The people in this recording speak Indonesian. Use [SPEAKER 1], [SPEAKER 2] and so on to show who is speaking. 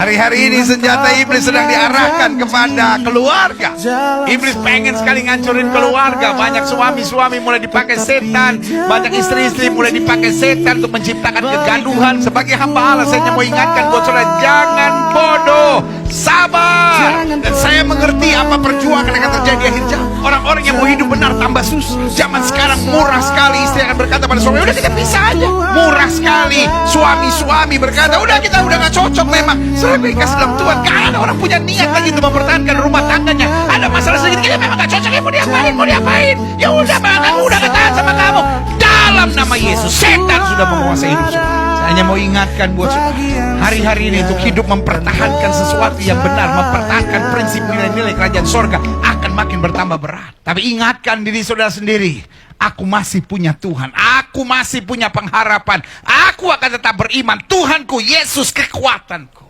[SPEAKER 1] Hari-hari ini senjata iblis sedang diarahkan kepada keluarga. Iblis pengen sekali ngancurin keluarga. Banyak suami-suami mulai dipakai setan, banyak istri-istri mulai dipakai setan untuk menciptakan kegaduhan. Sebagai hamba Allah, saya hanya mau ingatkan buat saudara, jangan bodoh, sabar. Dan saya mengerti apa perjuangan yang akan terjadi akhir zaman. Orang-orang yang mau hidup benar tambah susah. Zaman sekarang murah sekali. Istri akan berkata pada suami, udah kita pisah aja. Murah sekali. Suami berkata, udah kita udah gak cocok memang. Setelah gue kasih dalam Tuhan, gak ada orang punya niat lagi untuk mempertahankan rumah tangganya. Ada masalah sedikit, kita memang gak cocok. Ya mau diapain? Ya udah, kamu udah ketahan sama kamu. Dalam nama Yesus, setan sudah menguasai hidup saudara. Saya hanya mau ingatkan buat saudara, hari-hari ini untuk hidup mempertahankan sesuatu yang benar, mempertahankan prinsip nilai-nilai kerajaan sorga akan makin bertambah berat. Tapi ingatkan diri saudara sendiri, aku masih punya Tuhan, aku masih punya pengharapan, aku akan tetap beriman. Tuhanku, Yesus kekuatanku.